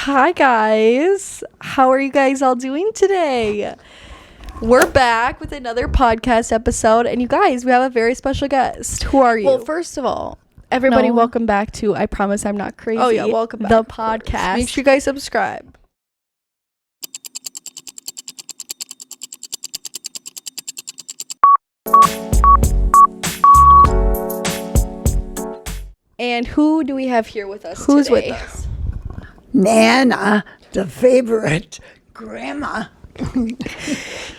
Hi guys, how are you guys all doing today? We're back with another podcast episode, and you guys, we have a very special guest. Who are you? Well, first of all, everybody, No. welcome back to I Promise I'm Not Crazy. Oh yeah, welcome back. The podcast. Make sure you guys subscribe. And who do we have here with us Who's today? with us? Nana, the favorite grandma.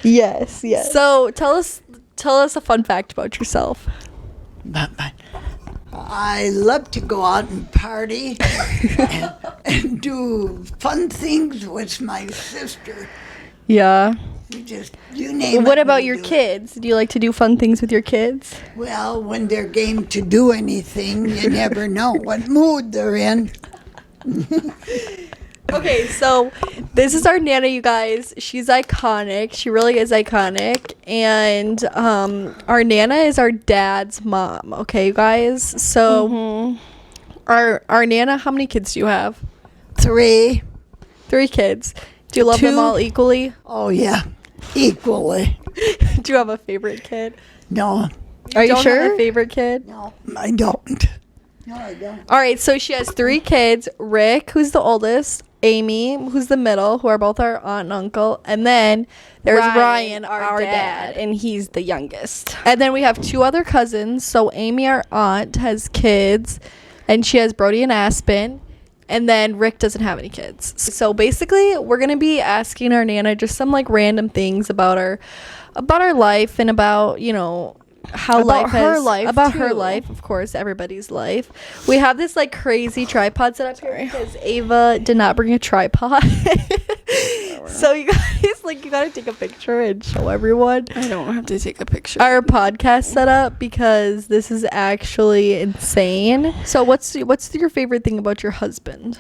Yes. So tell us a fun fact about yourself. But I love to go out and party and do fun things with my sister. Yeah. You name it. What about we your do it. kids? Do you like to do fun things with your kids? Well, when they're game to do anything, you never know what mood they're in. Okay, so this is our Nana, you guys. She's iconic. She really is iconic. And our Nana is our dad's mom. Okay, you guys. So our Nana, how many kids do you have? 3. 3 kids. Do you love them 2. all equally? Oh, yeah. Equally. Do you have a favorite kid? No. Are you Don't have sure? a favorite kid? No, I don't. No, I don't. All right, so she has 3 kids. Rick, who's the oldest. Amy, who's the middle, who are both our aunt and uncle. And then there's Ryan, our dad. and he's the youngest. And then we have 2 other cousins. So Amy, our aunt, has kids, and she has Brody and Aspen. And then Rick doesn't have any kids. So basically, we're gonna be asking our Nana just some like random things about her life and about how About life her has, life, about her too. life, of course, everybody's life. We have this like crazy tripod set up here because Ava did not bring a tripod. So you guys you gotta take a picture and show everyone I don't have to take a picture. our podcast setup because this is actually insane. So what's your favorite thing about your husband?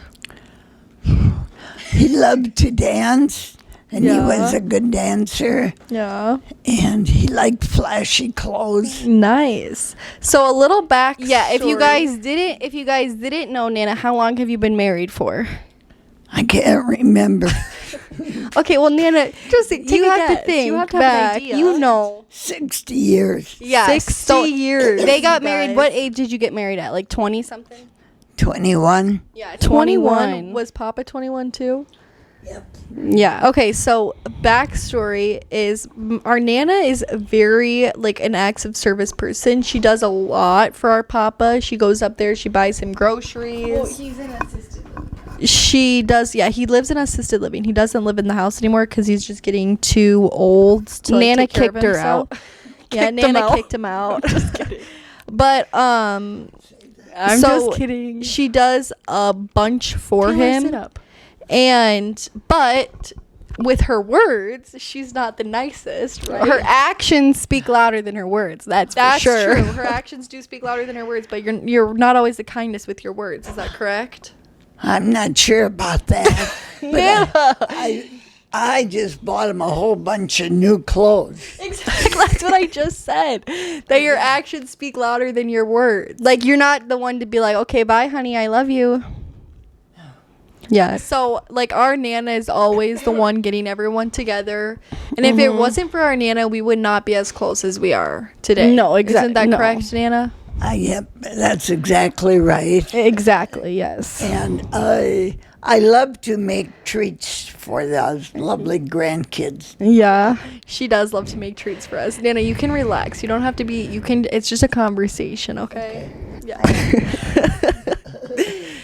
He loved to dance, and he Yeah. was a good dancer, Yeah. and he liked flashy clothes. Nice. So a little back. Yeah, if you guys didn't know, Nana, how long have you been married for? I can't remember. Okay, well, Nana, Just take you a have to guess. think You have to have an back. idea. You know. 60 years. Yeah, 60 years. They got you married. guys. What age did you get married at? Like 20 something? 21. Yeah, 21. Was Papa 21 too? Yep. Yeah. Okay, so backstory is our Nana is very like an acts of service person. She does a lot for our Papa. She goes up there, she buys him groceries. he's in assisted living. She does, yeah, he lives in assisted living. He doesn't live in the house anymore because he's just getting too old to like, Nana take care of kicked her himself. out. Yeah, Kicked him Nana out. kicked him out. Just kidding. But I'm so just kidding. she does a bunch for Taylor, him. sit up. But with her words, she's not the nicest, right? Her actions speak louder than her words. That's That's for sure. true. Her actions do speak louder than her words, but you're not always the kindest with your words. Is that correct? I'm not sure about that. But I just bought him a whole bunch of new clothes. Exactly. That's what I just said. That your actions speak louder than your words. Like, you're not the one to be like, okay, bye, honey, I love you. Yeah. So, like, our Nana is always the one getting everyone together. And if it wasn't for our Nana, we would not be as close as we are today. No, Isn't that no. correct, Nana? Yep, that's exactly right. Exactly, yes. And I love to make treats for those lovely grandkids. Yeah. She does love to make treats for us. Nana, you can relax. You don't have to be, it's just a conversation, okay? Yeah.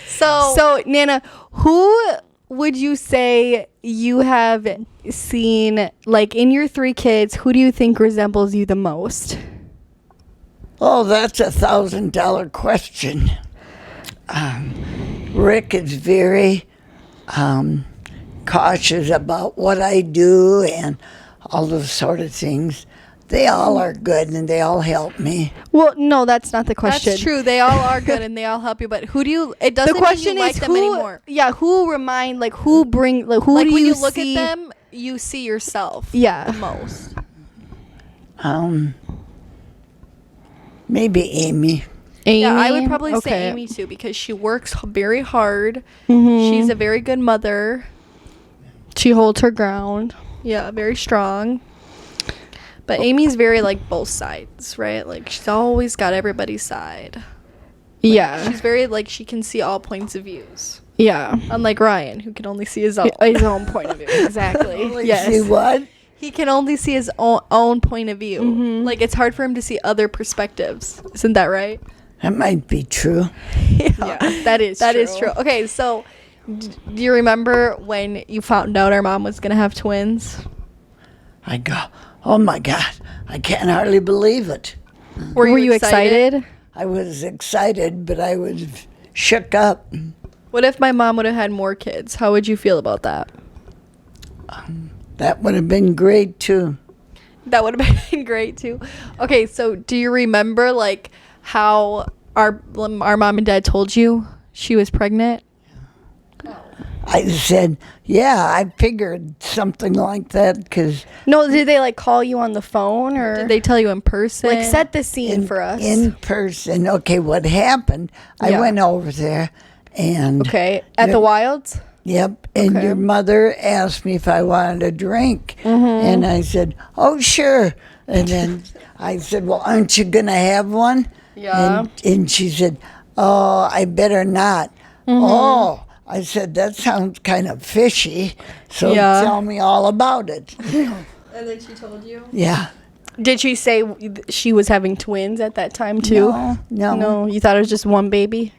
So, Nana, who would you say you have seen, like, in your 3 kids, who do you think resembles you the most? Oh, that's $1,000 question. Rick is very cautious about what I do and all those sort of things. They all are good and they all help me. Well, no, that's not the question. That's true. They all are good and they all help you, but who do you, it doesn't The question mean you is like them who, anymore. yeah, who remind, like, who bring, like, who Like do when you you look see? at them, you see yourself Yeah. the most. Maybe Amy. Amy. Yeah, I would probably say Okay. Amy too because she works very hard. Mhm. She's a very good mother. She holds her ground. Yeah, very strong. But Amy's very like both sides, right? Like she's always got everybody's side. Yeah. She's very like she can see all points of views. Yeah. Unlike Ryan, who can only see his own. His own point of view. Exactly. Let's Yes. see what? He can only see his own point of view. Mhm. Like it's hard for him to see other perspectives. Isn't that right? That might be true. Yeah, that is That is true. Okay, so do you remember when you found out our mom was gonna have twins? I go, oh my God, I can't hardly believe it. Were you excited? I was excited, but I was shook up. What if my mom would have had more kids? How would you feel about that? That would have been great too. That would have been great too. Okay, so do you remember like how our mom and dad told you she was pregnant? I said, yeah, I figured something like that because No, did they like call you on the phone or Did they tell you in person? like set the scene for us? in person. Okay, what happened? I Yeah. went over there and Okay, at Yeah. the Wilds. Yep. And Okay. your mother asked me if I wanted a drink. Mm-hmm. And I said, oh, sure. And then I said, well, aren't you going to have one? Yeah. And she said, oh, I better not. Mm-hmm. Oh, I said, that sounds kind of fishy. So Yeah. tell me all about it. And then she told you? Yeah. Did she say she was having twins at that time too? No. No, you thought it was just one baby.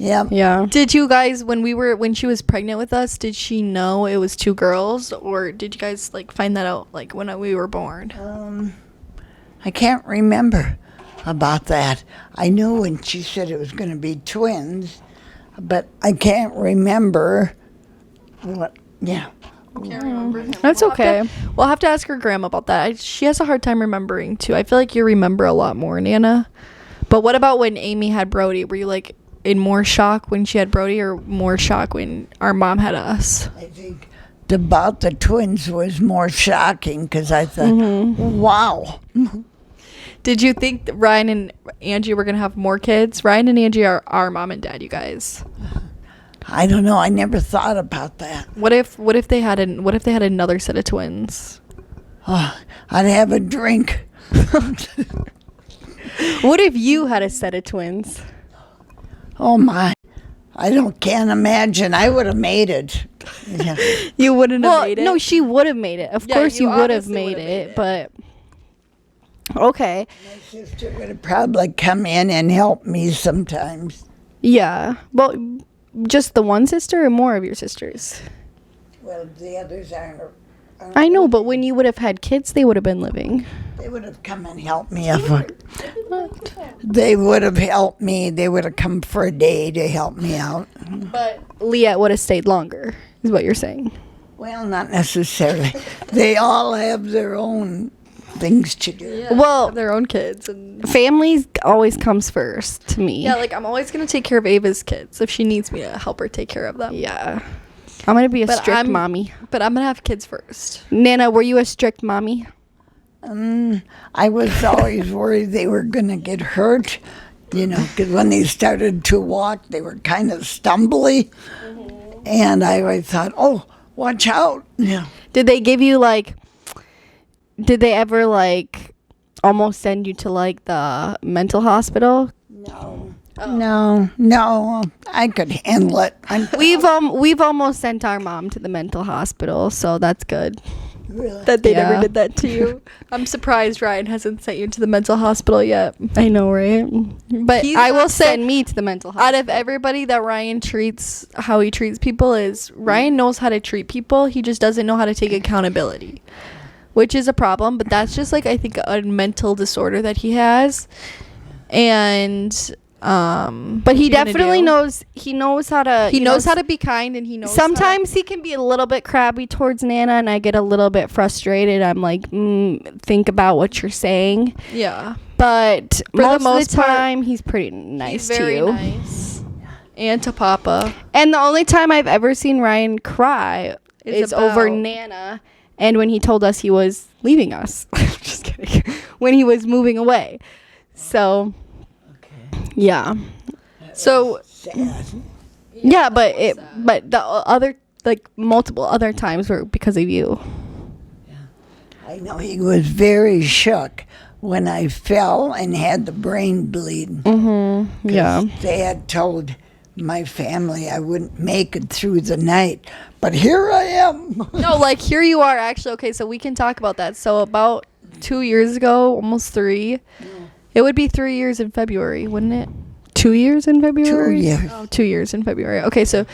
Yep. Yeah. Did you guys when she was pregnant with us, did she know it was two girls or did you guys like find that out like when we were born? I can't remember about that. I knew when she said it was going to be twins, but I can't remember what. Yeah. Can't remember. That's okay. We'll have to ask her grandma about that. She has a hard time remembering too. I feel like you remember a lot more, Nana. But what about when Amy had Brody? Were you like in more shock when she had Brody or more shock when our mom had us? I think about the twins was more shocking because I thought, Mm-hmm. wow. Did you think that Ryan and Angie were going to have more kids? Ryan and Angie are our mom and dad, you guys. I don't know. I never thought about that. What if they had another set of twins? Oh, I'd have a drink. What if you had a set of twins? Oh my. Can't imagine. I would have made it. Yeah. You wouldn't have Well, made it. no, she would have made it. Of Yeah, course, you you would have obviously made would've made it, it. but okay. My sister would have probably come in and helped me sometimes. Yeah. Well, just the one sister or more of your sisters? Well, the others aren't. I know, but when you would have had kids, they would have been living. They would have come and helped me. They would have helped me. They would have come for a day to help me out. But Leah would have stayed longer, is what you're saying. Well, not necessarily. They all have their own things to do. Yeah, Well- have their own kids and Family always comes first to me. yeah, like I'm always gonna take care of Ava's kids if she needs me to help her take care of them. Yeah. I'm going to be a But strict mommy. But I'm gonna have kids first. Nana, were you a strict mommy? I was always worried they were going to get hurt, because when they started to walk, they were kind of stumbly. And I always thought, oh, watch out. Yeah. Did they give you did they ever almost send you to the mental hospital? No, I could handle it. We've almost sent our mom to the mental hospital, so that's good. Really. That they Yeah. never did that to you. I'm surprised Ryan hasn't sent you to the mental hospital yet. I know, right? But I will send me to the mental hospital. out of everybody that Ryan treats, how he treats people is Ryan knows how to treat people. He just doesn't know how to take accountability, which is a problem. But that's just I think a mental disorder that he has, and but he you gonna definitely do? knows. He knows how to. he knows how to be kind, and he knows Sometimes he can be a little bit crabby towards Nana, and I get a little bit frustrated. I'm like, think about what you're saying. yeah, But For the most most of the part, time, he's pretty nice he's very to you. nice, and to Papa. And the only time I've ever seen Ryan cry It's is over about- Nana, and when he told us he was leaving us. Just kidding. When he was moving away. So Yeah. So Sad. yeah, but the other like multiple other times were because of you. I know he was very shook when I fell and had the brain bleed. Mm-hmm. Yeah. They had told my family I wouldn't make it through the night, but here I am. No, like here you are actually. Okay, so we can talk about that. So about 2 years ago, almost 3. It would be 3 years in February, wouldn't it? 2 years in February? 2 years. Oh, 2 years in February. Okay, so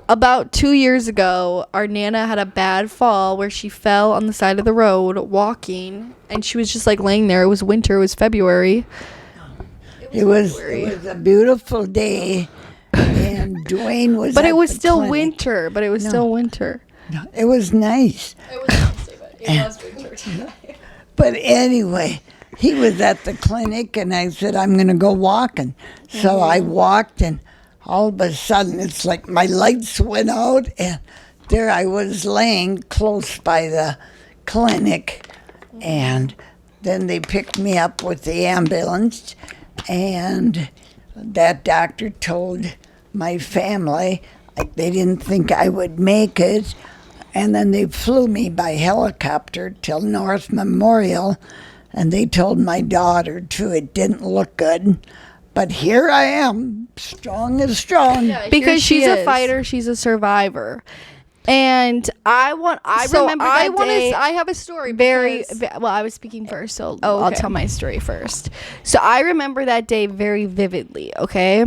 about 2 years ago, our Nana had a bad fall where she fell on the side of the road walking, and she was just like laying there. It was winter. It was February. It was a beautiful day, and Dwayne was. But at it was the still clinic. winter. But it was still winter. It was nice. It was winter. But anyway, he was at the clinic, and I said, I'm going to go walking. So I walked, and all of a sudden, it's like my lights went out, and there I was laying close by the clinic. And then they picked me up with the ambulance, and that doctor told my family they didn't think I would make it. And then they flew me by helicopter till North Memorial, and they told my daughter, too, it didn't look good. But here I am, strong as strong. Because she she's a is. fighter, she's a survivor. And I remember that day. I have a story. Well, I was speaking first, so I'll okay. tell my story first. So I remember that day very vividly, okay?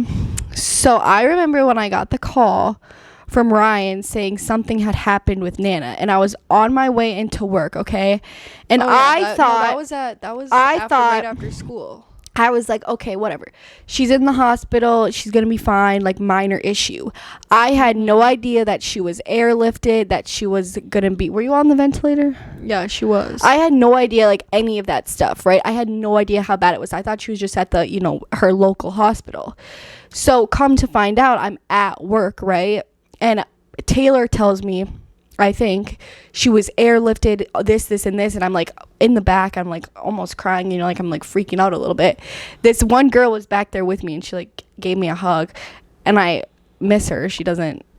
So I remember when I got the call from Ryan saying something had happened with Nana, and I was on my way into work, okay? And I thought right after school. I was like, okay, whatever. She's in the hospital. She's going to be fine, like minor issue. I had no idea that she was airlifted, that she was going to be... Were you on the ventilator? Yeah, she was. I had no idea, like, any of that stuff, right? I had no idea how bad it was. I thought she was just at the, her local hospital. So come to find out, I'm at work, right? And Taylor tells me, I think, she was airlifted, this, and this. And I'm like, in the back, I'm like almost crying, like I'm like freaking out a little bit. This one girl was back there with me, and she like gave me a hug. And I miss her.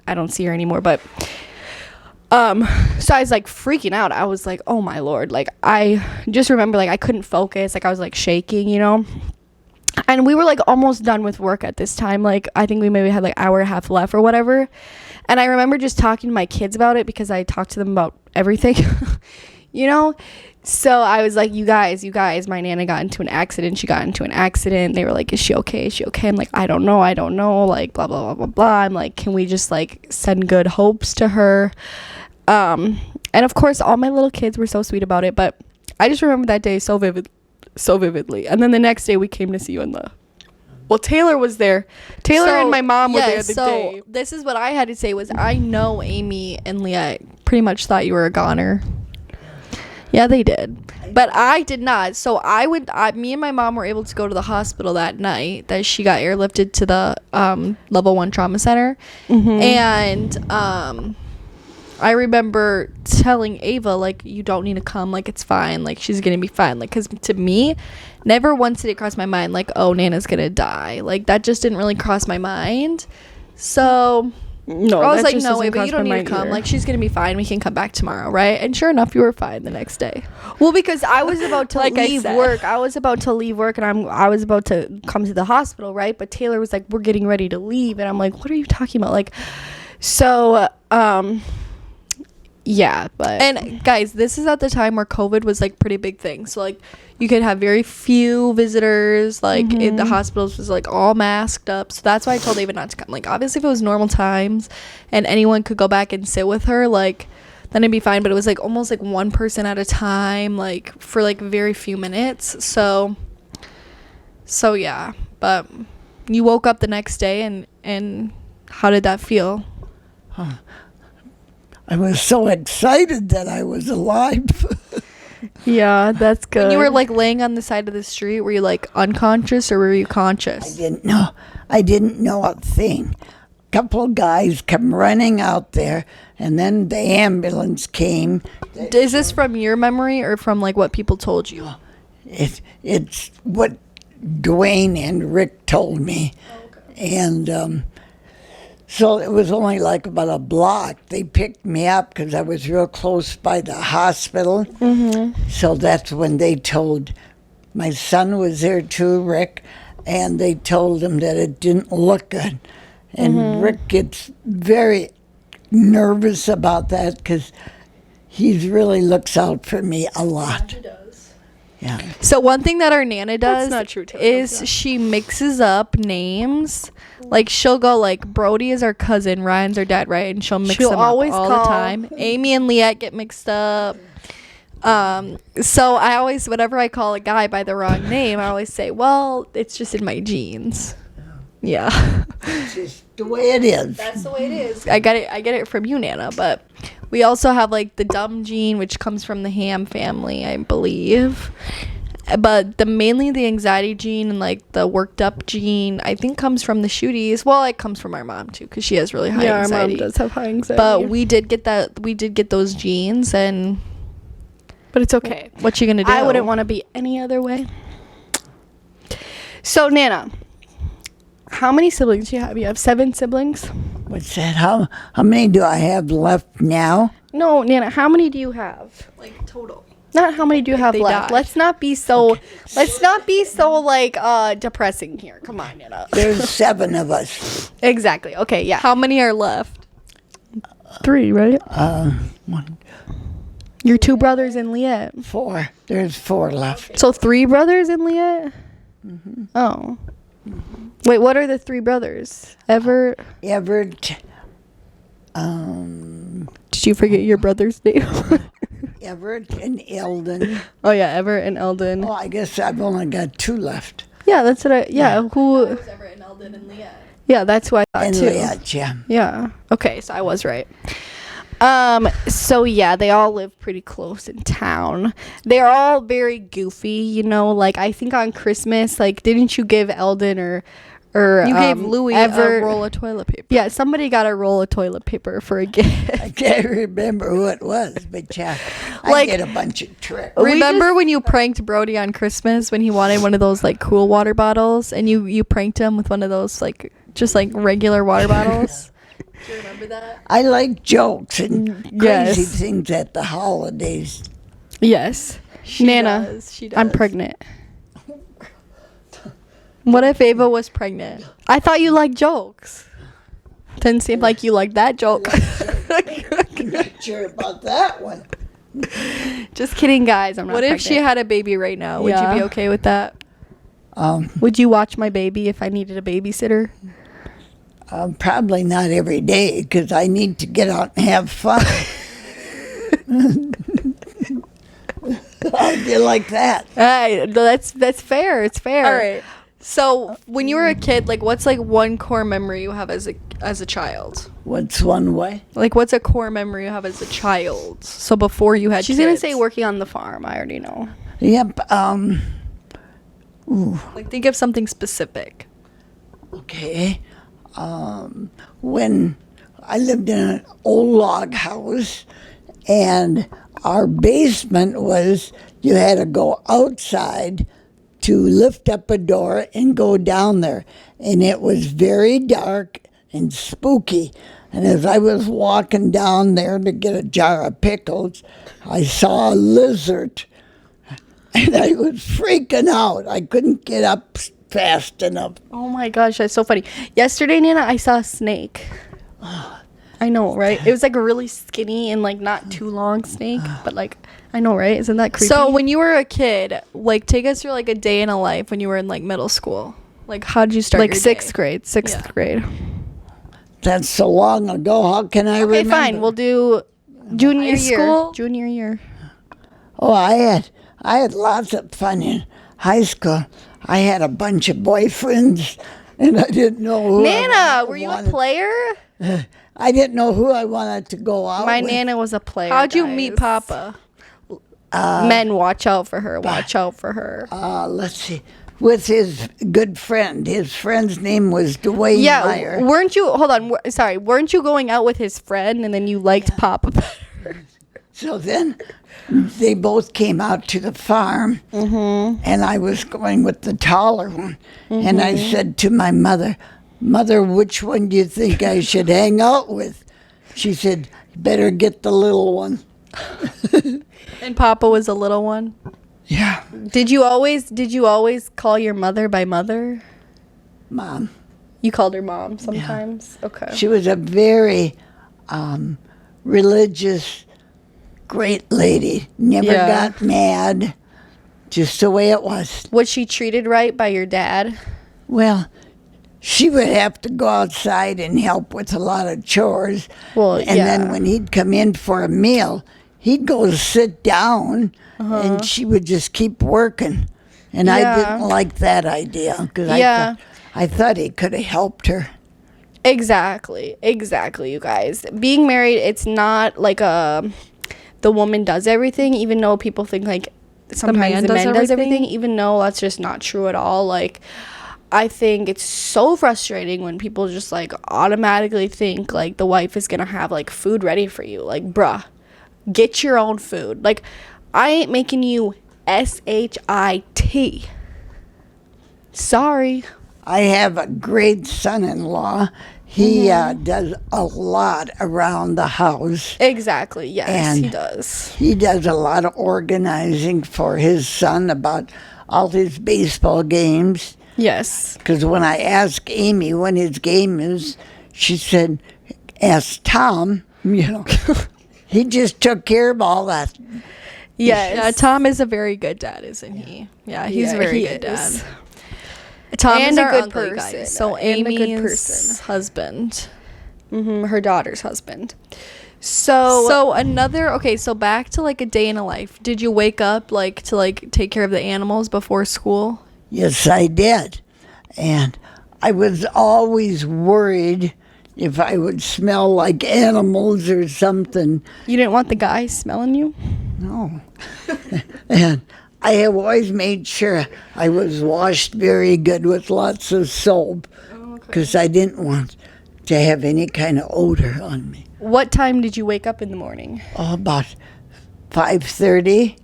I don't see her anymore. But, so I was like freaking out. I was like, oh my Lord. Like, I just remember, like, I couldn't focus. Like, I was like shaking, And we were like almost done with work at this time. Like, I think we maybe had like an hour and a half left or whatever. And I remember just talking to my kids about it because I talked to them about everything, So I was like, you guys, my Nana got into an accident. She got into an accident. They were like, is she okay? I'm like, I don't know. Like, blah, blah, blah, blah, blah. I'm like, can we just like send good hopes to her? And of course, all my little kids were so sweet about it. But I just remember that day so vividly. And then the next day we came to see you Taylor was there. Taylor and my mom were there the day. This is what I had to say was I know Amy and Leah pretty much thought you were a goner. Yeah, they did. But I did not. So me and my mom were able to go to the hospital that night that she got airlifted to the level 1 trauma center. Mm-hmm. And I remember telling Ava, like, you don't need to come, like, it's fine, like, she's gonna be fine, like, because to me, never once did it cross my mind, like, oh, Nana's gonna die, like, that just didn't really cross my mind, so, no, I was like, no, Ava, you don't need to come, like, she's gonna be fine, we can come back tomorrow, right, and sure enough, you were fine the next day. Well, because I was about to Like leave work, I was about to leave work, and I was about to come to the hospital, right, but Taylor was like, we're getting ready to leave, and I'm like, what are you talking about, like, so, yeah, but and guys, this is at the time where COVID was like pretty big thing, so like you could have very few visitors, like in the hospitals was like all masked up, so that's why I told Ava not to come. Like, obviously if it was normal times and anyone could go back and sit with her, like, then it'd be fine, but it was like almost like one person at a time, like for like very few minutes, so yeah. But you woke up the next day, and how did that feel? I was so excited that I was alive. yeah, that's good. When you were like laying on the side of the street, were you like unconscious or were you conscious? I didn't know a thing. Couple of guys come running out there, and then the ambulance came. Is this from your memory or from like what people told you? It's what Dwayne and Rick told me. And so it was only like about a block. They picked me up because I was real close by the hospital. So that's when they told, my son was there too, Rick, and they told him that it didn't look good. And Rick gets very nervous about that because he really looks out for me a lot. He does. Yeah. So one thing that our Nana does not true, Taylor. is she mixes up names. Like she'll go like Brody is our cousin, Ryan's our dad, right? And she'll mix She'll them always up all the call- time. Amy and Liette get mixed up. So I always, whenever I call a guy by the wrong name, I always say, well, it's just in my genes. Yeah. It's just the way it is. That's the way it is. I get it from you, Nana. But we also have like the dumb gene, which comes from the Ham family, I believe. But mainly the anxiety gene and like the worked up gene, I think comes from the Shooties. Well, it comes from our mom too, because she has really high Yeah, our anxiety. mom does have high anxiety. But we did get those genes, and But it's okay. what you gonna do? I wouldn't want to be any other way. So, Nana, how many siblings do you have? You have 7 siblings? What's that? How many do I have left now? No, Nana, how many do you have? like total. Not how many do you have they left. died. Let's not be so like depressing here. Come on, Nana. There's 7 of us. Exactly. Okay, yeah. How many are left? 3, right? 1, Your 2 brothers and Liette. 4. There's 4 left. So 3 brothers and Liette? Oh. Wait, what are the 3 brothers? Everett? Everett, Did you forget your brother's name? Everett and Eldon. Oh yeah, Everett and Eldon. Oh, I guess I've only got 2 left. Yeah, that's what I. Yeah, who? Everett and Eldon and Liette. Yeah, that's who I thought And too. Liette, yeah. Yeah. Okay, so I was right. So yeah, they all live pretty close in town. They're all very goofy, you know, like I think on Christmas, like didn't you give Eldon or You gave Louis Everett a roll of toilet paper. Yeah, somebody got a roll of toilet paper for a gift. I can't remember who it was, but yeah, Like- I did a bunch of tricks. Remember when you pranked Brody on Christmas when he wanted one of those like cool water bottles, and you pranked him with one of those like just like regular water bottles? Do you remember that? I like jokes and crazy Yes. things at the holidays. Yes. She Nana, does, she does. I'm pregnant. What if Ava was pregnant? I thought you liked jokes. Didn't seem like you liked that joke. I'm not sure about that one. Just kidding, guys. I'm not What if she pregnant. had a baby right now? Would you Yeah. be okay with that? Would you watch my baby if I needed a babysitter? Probably not every day because I need to get out and have fun. How do you like that? That's fair. It's fair. All right. So when you were a kid, like what's like one core memory you have as a child? What's one way? Like what's a core memory you have as a child? So before you had She's kids. gonna say working on the farm. I already know. Yep. Like think of something specific. Okay. When I lived in an old log house, and our basement was, you had to go outside to lift up a door and go down there. And it was very dark and spooky. And as I was walking down there to get a jar of pickles, I saw a lizard. And I was freaking out. I couldn't get up fast enough. Oh my gosh, that's so funny. Yesterday, Nana, I saw a snake. I know, right? It was like a really skinny and like not too long snake, but like I know, right? Isn't that creepy? So when you were a kid, like take us through like a day in a life when you were in like middle school. Like how did you start like your sixth day? grade, sixth Yeah. grade. That's so long ago. How can I Okay, remember? fine. We'll do junior High year. school? Junior year. Oh, I had lots of fun in high school. I had a bunch of boyfriends, and I didn't know who. Nana, were you a player? I didn't know who I wanted to go out My with. Nana was a player. How'd you meet guys. Papa? Men, watch out for her. Watch out for her. Let's see, with his good friend. His friend's name was Dwayne Yeah, Meyer. weren't you? Hold on. Sorry, weren't you going out with his friend and then you liked Papa better? So then they both came out to the farm, and I was going with the taller one. And I said to my mother, Mother, which one do you think I should hang out with? She said, better get the little one. And Papa was a little one. Yeah, Did you always call your mother by mother? Mom. You called her mom sometimes? Okay. She was a very religious, great lady. Never Yeah. got mad. Just the way it was. Was she treated right by your dad? Well, she would have to go outside and help with a lot of chores. Well, and yeah. then when he'd come in for a meal, he'd go sit down and she would just keep working. And I Yeah. didn't like that idea because Yeah. I thought he could have helped her. Exactly, you guys. Being married, it's not like the woman does everything, even though people think like sometimes man the does man does everything? everything, even though that's just not true at all. Like, I think it's so frustrating when people just like automatically think like the wife is gonna have like food ready for you. Like, bruh, get your own food. Like, I ain't making you SHIT. Sorry. I have a great son-in-law. He does a lot around the house. Exactly. Yes, And he does. He does a lot of organizing for his son about all his baseball games. Yes. Because when I asked Amy when his game is, she said, ask Tom, he just took care of all that. Yes. Yeah, Tom is a very good dad, isn't he? Yeah, he's a very he good is. dad. Tom And is a our good uncle, you person. guys. So And a good Amy's person. husband. Her daughter's husband. So So back to like a day in a life. Did you wake up like to like take care of the animals before school? Yes, I did. And I was always worried if I would smell like animals or something. you didn't want the guy smelling you? No. And I have always made sure I was washed very good with lots of soap because I didn't want to have any kind of odor on me. What time did you wake up in the morning? Oh, about 5:30.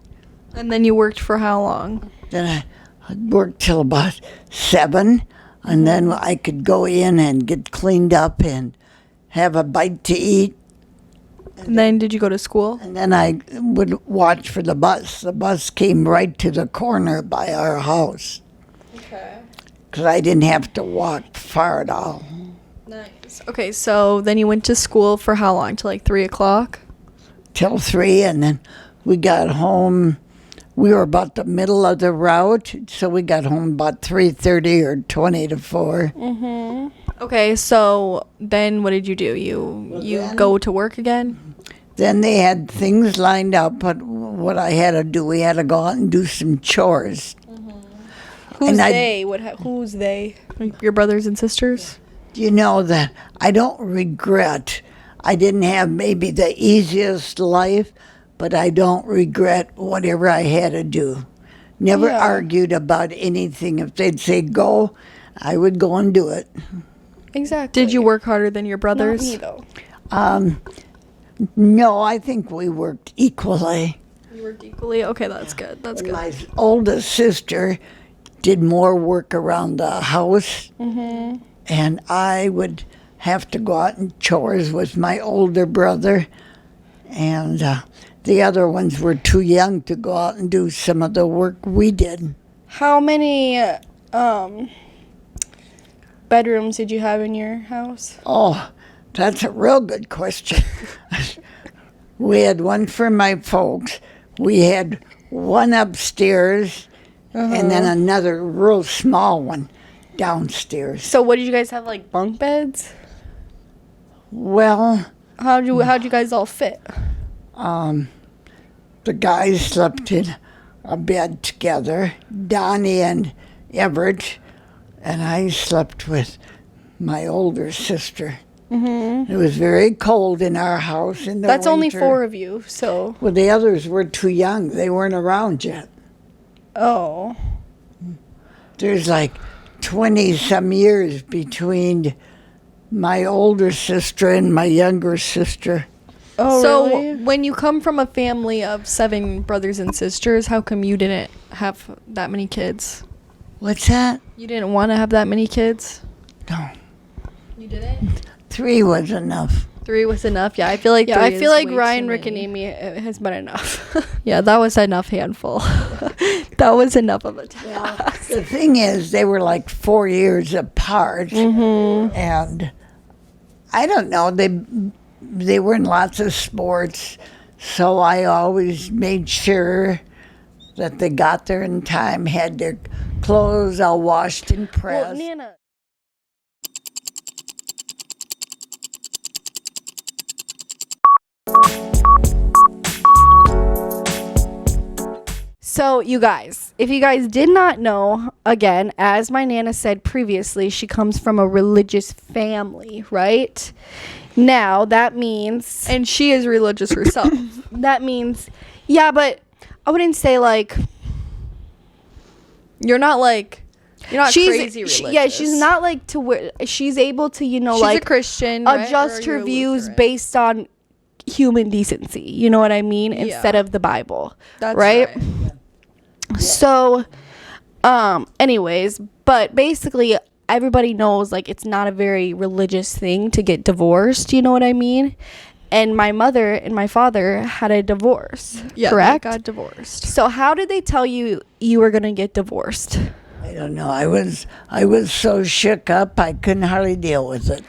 And then you worked for how long? Then I worked till about 7, and then I could go in and get cleaned up and have a bite to eat. And then did you go to school? And then I would watch for the bus. The bus came right to the corner by our house. Okay. Because I didn't have to walk far at all. Nice. Okay, so then you went to school for how long? Till like 3 o'clock? Till 3, and then we got home. We were about the middle of the route, so we got home about 3:30 or 20 to 4. Okay, so then what did you do? You then- go to work again? Then they had things lined up, but what I had to do, we had to go out and do some chores. Who's And I- they? Who's they? Your brothers and sisters? You know that I don't regret. I didn't have maybe the easiest life, but I don't regret whatever I had to do. Never Yeah. argued about anything. If they'd say go, I would go and do it. Exactly. Did you work harder than your Not brothers? me, though. No, I think we worked equally. You worked equally? Okay, that's good. That's good. My oldest sister did more work around the house, and I would have to go out and chores with my older brother, and the other ones were too young to go out and do some of the work we did. How many bedrooms did you have in your house? Oh, that's a real good question. We had one for my folks. We had one upstairs, and then another real small one downstairs. So what did you guys have, like bunk beds? Well, How'd you guys all fit? the guys slept in a bed together, Donnie and Everett, and I slept with my older sister. It was very cold in our house in the That's only winter. 4 of you, so Well, the others were too young. They weren't around yet. oh. There's like 20-some years between my older sister and my younger sister. Oh, So really? when you come from a family of 7 brothers and sisters, how come you didn't have that many kids? What's that? You didn't want to have that many kids? No. You didn't? 3 was enough. 3 was enough. Yeah, I feel like Yeah, 3 I is feel like way Ryan, too Rick, and many. Amy has been enough. Yeah, that was enough handful. That was enough of a task. The thing is, they were like 4 years apart, Mm-hmm. and I don't know. They were in lots of sports, so I always made sure that they got there in time, had their clothes all washed and Well, pressed. Nana. So, you guys, if you guys did not know, again, as my Nana said previously, she comes from a religious family, right? Now, that means, And she is religious herself. yeah, but I wouldn't say like, You're not crazy religious. yeah, she's not like to where she's able to, She's like a Christian, right? adjust Or her you're a views Lutheran? based on human decency. You know what I mean? Yeah. Instead of the Bible. That's right? So, anyways, but basically everybody knows like it's not a very religious thing to get divorced. You know what I mean? And my mother and my father had a divorce. Yeah, correct? they got divorced. So how did they tell you you were gonna get divorced? I don't know. I was so shook up I couldn't hardly deal with it.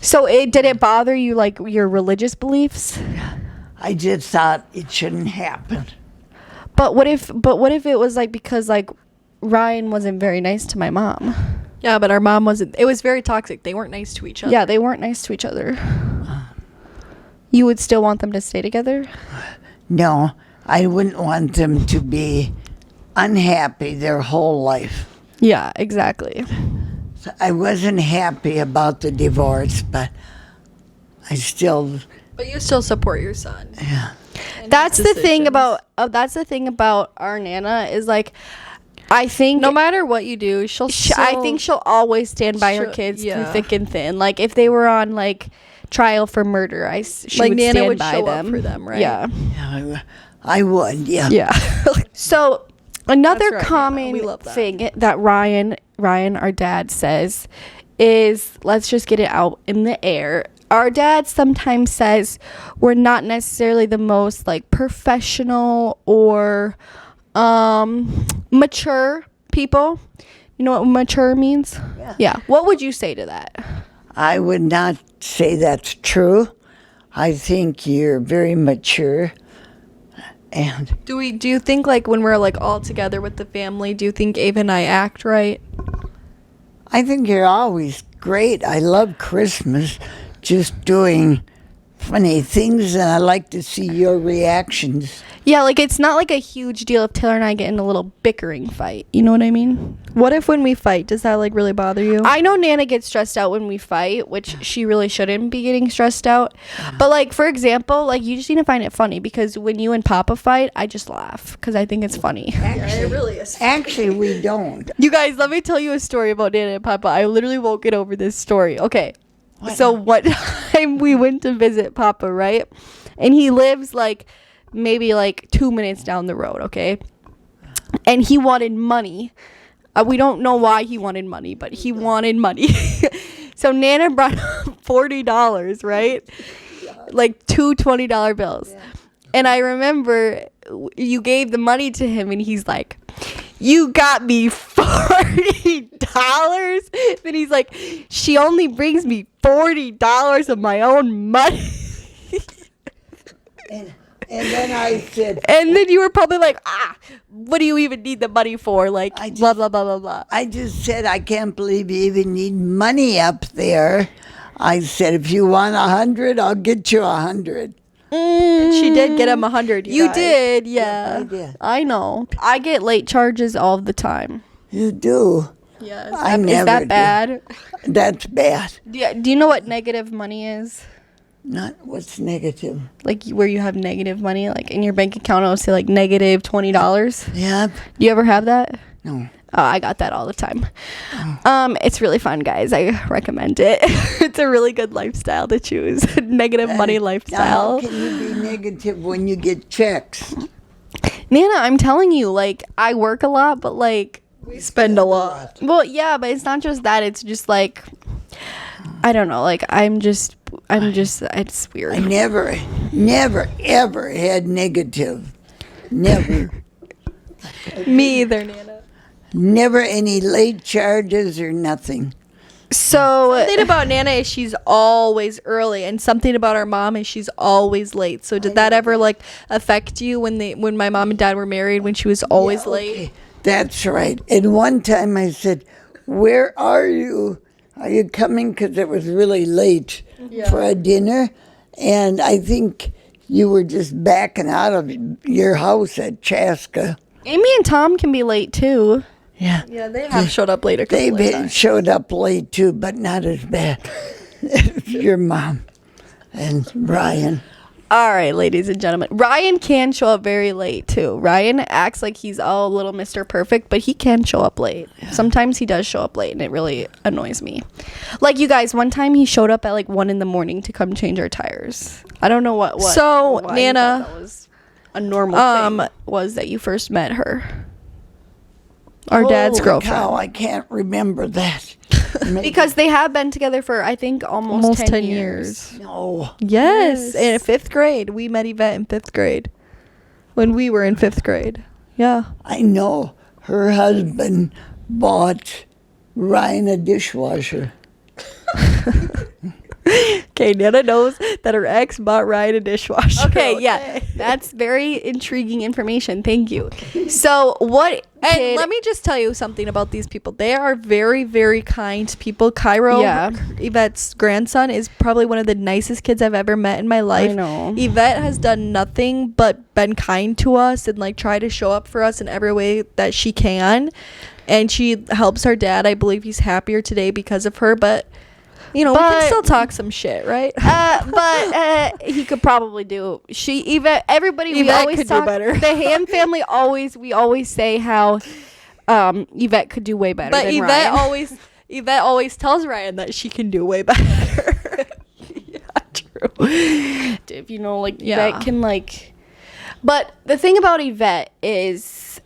So did it bother you like your religious beliefs? I just thought it shouldn't happen. But what if it was like because like Ryan wasn't very nice to my mom? Yeah, but our mom wasn't. It was very toxic. They weren't nice to each other. Yeah, they weren't nice to each other. You would still want them to stay together? No, I wouldn't want them to be unhappy their whole life. Yeah, exactly. So I wasn't happy about the divorce, but I still, But you still support your son. yeah. and That's his the thing decisions. about our Nana is like I think No matter what you do, she'll. I think she'll always stand by her she'll- kids through yeah. thick and thin. Like if they were on like trial for murder, she Like would Nana stand would by show them. up for them, right? Yeah. Yeah, I would, yeah. Yeah. So another That's right, Nana. common We love that. thing that Ryan, our dad says is let's just get it out in the air. Our dad sometimes says we're not necessarily the most like professional or mature people. You know what mature means? Yeah. What would you say to that? I would not say that's true. I think you're very mature. And Do you think like when we're like all together with the family, do you think Ava and I act right? I think you're always great. I love Christmas, just doing funny things, and I like to see your reactions. Yeah, like it's not like a huge deal if Taylor and I get in a little bickering fight. You know what I mean? What if when we fight, does that like really bother you? I know Nana gets stressed out when we fight, which she really shouldn't be getting stressed out. But like for example, like you just need to find it funny because when you and Papa fight, I just laugh because I think it's funny. it really is. Actually, we don't. You guys, let me tell you a story about Nana and Papa. I literally won't get over this story. Okay. So one time we went to visit Papa, right? And he lives like maybe like 2 minutes down the road, okay? And he wanted money. We don't know why he wanted money, but he wanted money. So Nana brought $40, right? Like two $20 bills. And I remember you gave the money to him and he's like, you got me $40? Then he's like, she only brings me $40 of my own money. And then I said, And then you were probably like, what do you even need the money for? Like, I just- blah, blah, blah, blah, blah. I just said, I can't believe you even need money up there. I said, if you want 100, I'll get you 100. She did get him 100. You guys. did, yeah. I did. I know. I get late charges all the time. You do. Yes. I Is never that do. bad? That's bad. Do you know what negative money is? Not what's negative. Like where you have negative money, like in your bank account, it'll say like negative $20. Yep. Do you ever have that? No. Oh, I got that all the time. It's really fun, guys. I recommend it. It's a really good lifestyle to choose. Negative money Now, lifestyle. how can you be negative when you get checks? Nana, I'm telling you, like, I work a lot, but like, We spend a lot. well, yeah, but it's not just that. It's just like, I don't know. Like, it's weird. I never, ever had negative. Never. Me either, Nana. Never any late charges or nothing. So, Something about Nana is she's always early, and something about our mom is she's always late. So did that ever like affect you when my mom and dad were married, when she was always late? Okay, that's right. And one time I said, "Where are you? Are you coming?" Because it was really late for a dinner. And I think you were just backing out of your house at Chaska. Amy and Tom can be late too. Yeah. Yeah, they have showed up late a couple of They times. showed up late too, but not as bad as your mom and Brian. All right, ladies and gentlemen. Ryan can show up very late too. Ryan acts like he's all little Mr. Perfect, but he can show up late. Sometimes he does show up late, and it really annoys me. Like, you guys, one time he showed up at like 1 a.m. to come change our tires. I don't know what. So, why you Nana, thought that was a normal thing. Was that you first met her? Our dad's Holy girlfriend. cow, I can't remember that. Maybe- Because they have been together for, I think, almost 10 years. no. Yes, in 5th grade. We met Yvette in 5th grade. When we were in 5th grade. Yeah. I know her husband bought Ryan a dishwasher. Okay, Nana knows that her ex bought Ryan a dishwasher. Okay, yeah. That's very intriguing information. Thank you. So, what And kid- let me just tell you something about these people. They are very, very kind people. Cairo, Yeah. Yvette's grandson, is probably one of the nicest kids I've ever met in my life. I know. Yvette has done nothing but been kind to us and like try to show up for us in every way that she can. And she helps our dad. I believe he's happier today because of her, but you know, we But- can still talk some shit, right? but he could probably do. Everybody. We Yvette always could do talk. better. The Ham family we always say how Yvette could do way better. But than Yvette always tells Ryan that she can do way better. Yeah, true. If you know, like Yeah. Yvette can like. But the thing about Yvette is,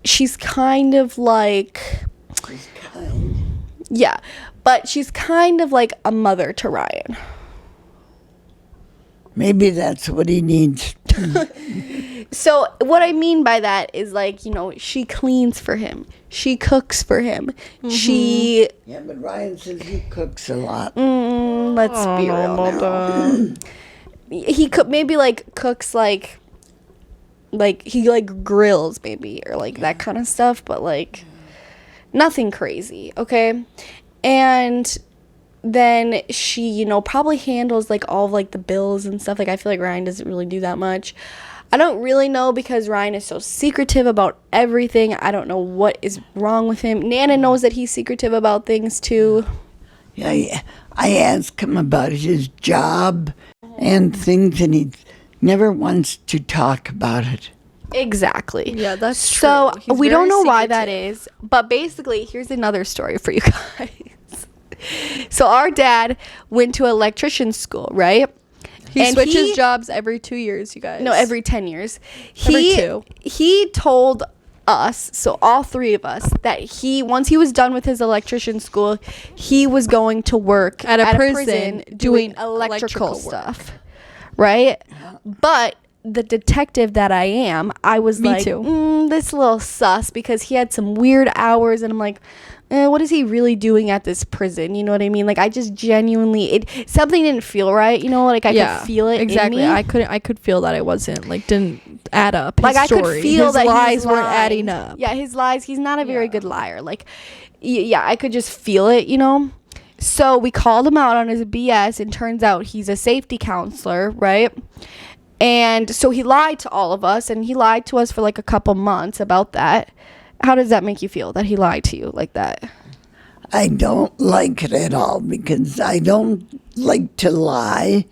she's kind of like. Yeah, but she's kind of like a mother to Ryan. Maybe that's what he needs. So what I mean by that is, like, you know, she cleans for him. She cooks for him. She Yeah, but Ryan says he cooks a lot. let's be real now. He could maybe like cooks like he like grills maybe, or like that kind of stuff, but like nothing crazy, okay? And then she, you know, probably handles like all of like the bills and stuff. Like, I feel like Ryan doesn't really do that much. I don't really know, because Ryan is so secretive about everything. I don't know what is wrong with him. Nana knows that he's secretive about things too. Yeah, I ask him about his job and things, and he never wants to talk about it. Exactly. Yeah, that's so true. He's we don't very know why that secretive. is, but basically, here's another story for you guys. So our dad went to electrician school, right? He And switches jobs every 2 years, you guys. No, every 10 years. Every He 2. He told us, so all three of us, that once he was done with his electrician school, he was going to work At a prison doing doing electrical electrical work. stuff, right? But the detective that I am, I was Me like, too. This little sus, because he had some weird hours, and I'm like, what is he really doing at this prison? You know what I mean? Like, I just genuinely, something didn't feel right. You know, like I could feel it. exactly. In me. I could feel that it wasn't like didn't add up. Like, His I could story. feel his that lies he was weren't lying. adding up. Yeah, his lies. He's not a very good liar. Like, yeah, I could just feel it, you know? So we called him out on his BS, and turns out he's a safety counselor, right? And so he lied to all of us, and he lied to us for like a couple months about that. How does that make you feel, that he lied to you like that? I don't like it at all, because I don't like to lie.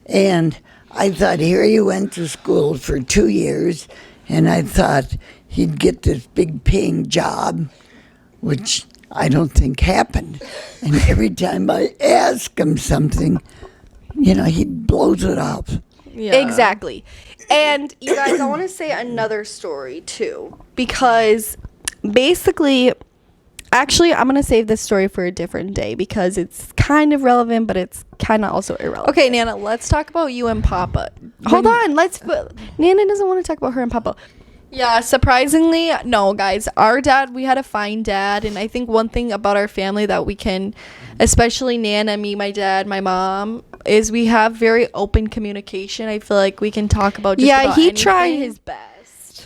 And I thought, here you went to school for 2 years, and I thought, he'd get this big paying job, which I don't think happened. And every time I ask him something, he blows it up. Yeah. Exactly. And you guys, I want to say another story too, because basically, actually, I'm going to save this story for a different day because it's kind of relevant, but it's kind of also irrelevant. Okay, Nana, let's talk about you and Papa. Hold on. Nana doesn't want to talk about her and Papa. Yeah, surprisingly, no, guys. Our dad, we had a fine dad. And I think one thing about our family that we can, especially Nana, me, my dad, my mom, is we have very open communication. I feel like we can talk about just about he anything. tried his best.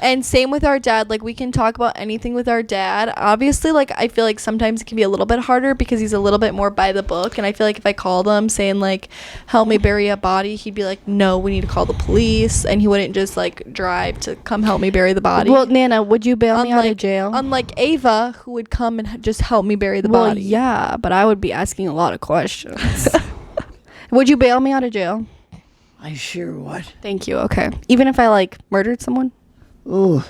And same with our dad. Like, we can talk about anything with our dad. Obviously, like, I feel like sometimes it can be a little bit harder because he's a little bit more by the book. And I feel like if I called him saying, like, help me bury a body, he'd be like, no, we need to call the police. And he wouldn't just, like, drive to come help me bury the body. Well, Nana, would you bail me out of jail? Unlike Ava, who would come and just help me bury the Well, body. yeah, but I would be asking a lot of questions. Would you bail me out of jail? I sure would. Thank you. Okay. Even if I, like, murdered someone? Ooh.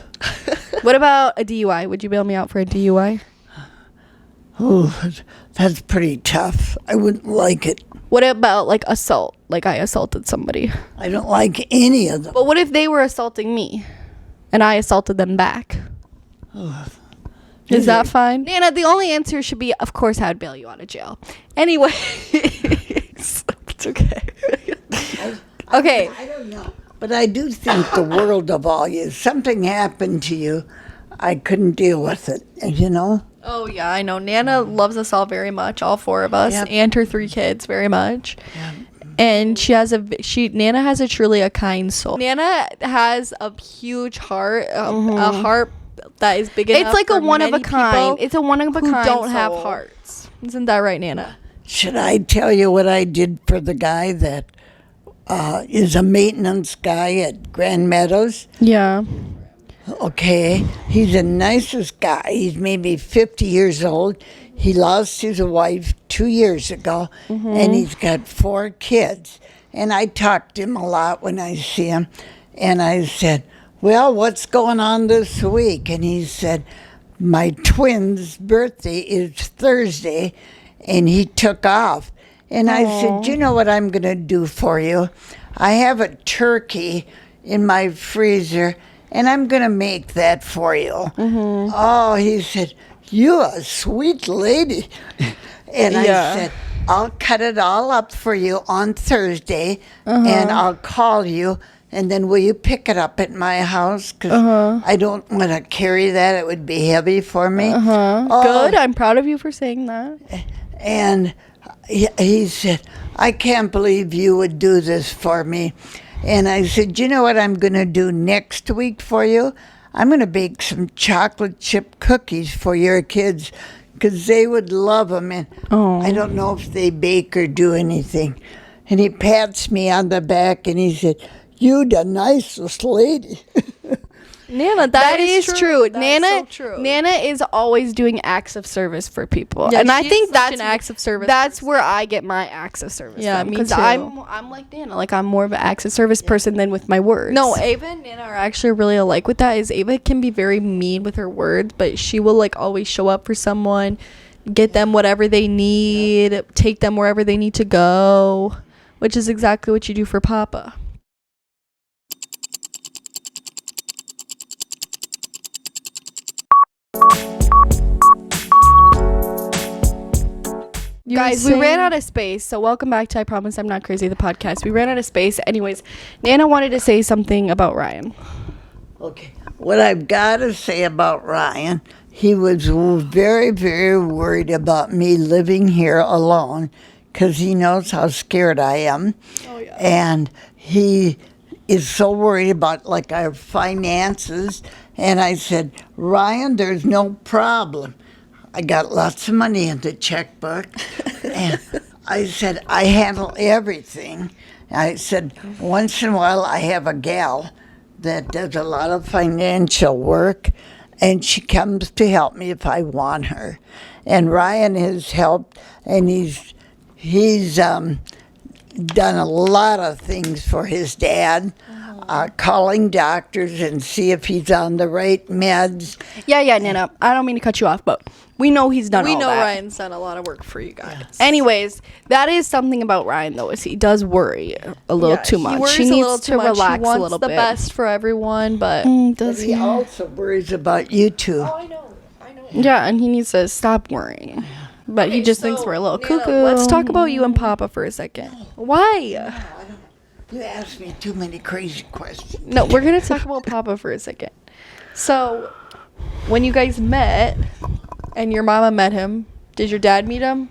What about a DUI? Would you bail me out for a DUI? Ooh, that's pretty tough. I wouldn't like it. What about, like, assault? Like, I assaulted somebody. I don't like any of them. But what if they were assaulting me and I assaulted them back? Is that fine? Nana, the only answer should be, of course, I'd bail you out of jail. Anyway. It's okay. Okay. I don't know. But I do think the world of all you. Something happened to you, I couldn't deal with it, Oh, yeah, I know. Nana loves us all very much, all four of us, Yep. and her 3 kids very much. Yeah. And Nana has a truly a kind soul. Nana has a huge heart, a heart that is big enough. It's like for a one of a many kind. people It's a one of a who kind. don't have soul. hearts. Isn't that right, Nana? Should I tell you what I did for the guy that is a maintenance guy at Grand Meadows? Yeah. Okay, he's the nicest guy. He's maybe 50 years old. He lost his wife 2 years ago, and he's got 4 kids. And I talk to him a lot when I see him. And I said, well, what's going on this week? And he said, my twin's birthday is Thursday, and he took off. And I said, you know what I'm going to do for you? I have a turkey in my freezer, and I'm going to make that for you. Oh, he said, you a sweet lady. And I said, I'll cut it all up for you on Thursday, and I'll call you, and then will you pick it up at my house? Because I don't want to carry that. It would be heavy for me. Oh, Good. I'm proud of you for saying that. and he said, I can't believe you would do this for me. And I said, you know what I'm going to do next week for you? I'm going to bake some chocolate chip cookies for your kids because they would love them. And I don't know if they bake or do anything. And he pats me on the back and he said, you the nicest lady. Nana, That is true. That Nana, is so true. Nana is always doing acts of service for people, Yeah, and I she's think such that's an acts of service That's where I get my acts of service. Yeah, from, me 'cause too. I'm like Nana. Like I'm more of an acts of service person than with my words. No, Ava and Nana are actually really alike with that. Is Ava can be very mean with her words, but she will like always show up for someone, get them whatever they need, take them wherever they need to go, which is exactly what you do for Papa. Guys, we ran out of space, so welcome back to I Promise I'm Not Crazy, the podcast. We ran out of space. Anyways, Nana wanted to say something about Ryan. Okay. What I've got to say about Ryan, he was very, very worried about me living here alone because he knows how scared I am. Oh, yeah. And he is so worried about like our finances. And I said, Ryan, there's no problem. I got lots of money in the checkbook. And I said, I handle everything. I said, once in a while I have a gal that does a lot of financial work, and she comes to help me if I want her. And Ryan has helped, and he's done a lot of things for his dad. calling doctors and see if he's on the right meds. Yeah, Nana. I don't mean to cut you off, but we know he's done We all know that. Ryan's done a lot of work for you guys. Anyways, that is something about Ryan though, is he does worry a little too much. He worries He a needs little to too much. relax He wants a little the bit. best for everyone, but Does But he he? also worries about you two. I know. Yeah, and he needs to stop worrying. But he just thinks we're a little Nana, cuckoo. Let's talk about you and Papa for a second. Why? You asked me too many crazy questions. No, we're gonna talk about Papa for a second. So, when you guys met, and your mama met him, did your dad meet him?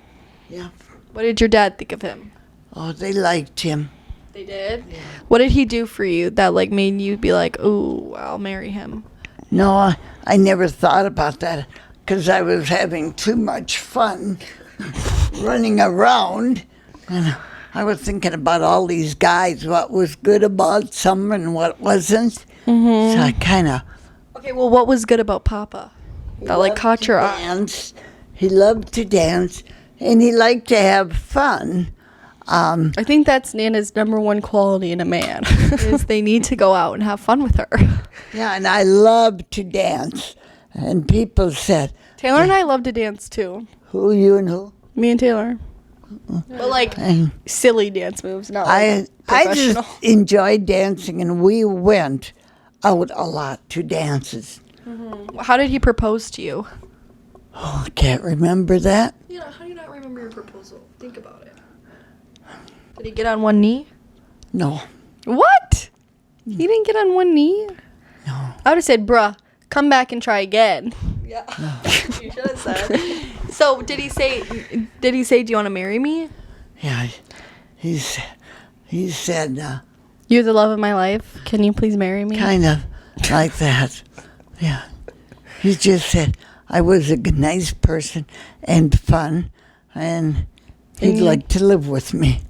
Yeah. What did your dad think of him? Oh, they liked him. They did. What did he do for you that like made you be like, "Ooh, I'll marry him"? No, I never thought about that because I was having too much fun running around. And I was thinking about all these guys, what was good about some and what wasn't. So I kind of Okay, well, what was good about Papa that like caught your eye? dance. He loved to dance, and he liked to have fun. I think that's Nana's number one quality in a man. Is they need to go out and have fun with her. Yeah, and I loved to dance. And people said, Taylor and I love to dance too. who, you and who? Me and Taylor. But like, And Silly dance moves, not I like professional. just enjoyed dancing, and we went out a lot to dances. how did he propose to you? Oh, I can't remember that. Yeah, how do you not remember your proposal? Think about it. Did he get on one knee? No, What? He didn't get on one knee? no. I would have said, bruh, come back and try again. Yeah. You should have said. So did he say? Do you want to marry me? Yeah, he said You're the love of my life. Can you please marry me? kind of like that. Yeah. He just said I was a nice person and fun, and he'd Mhm. like to live with me.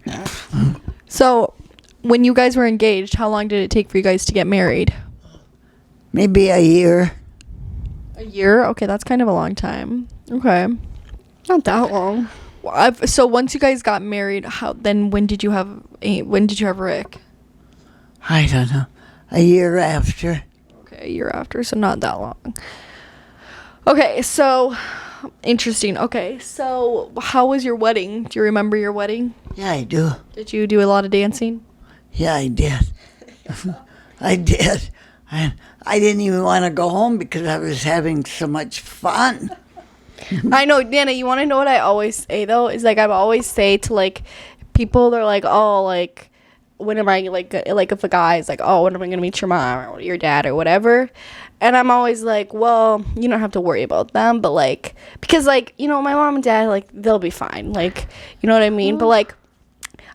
So, when you guys were engaged, how long did it take for you guys to get married? Maybe a year. A year? Okay, that's kind of a long time. Okay. Not that long. Well, so once you guys got married, when did you have Rick? I don't know. A year after. Okay, a year after, so not that long. Okay, so interesting. Okay, so how was your wedding? Do you remember your wedding? Yeah, I do. Did you do a lot of dancing? Yeah, I did. I did. And I didn't even want to go home because I was having so much fun. I know, Nana, you want to know what I always say, though? Is, like, I always say to, like, people, they're like, oh, like, when am I, like if a guy's like, oh, when am I going to meet your mom or your dad or whatever? And I'm always like, well, you don't have to worry about them, but, like, because, like, you know, my mom and dad, like, they'll be fine. Like, you know what I mean? But, like,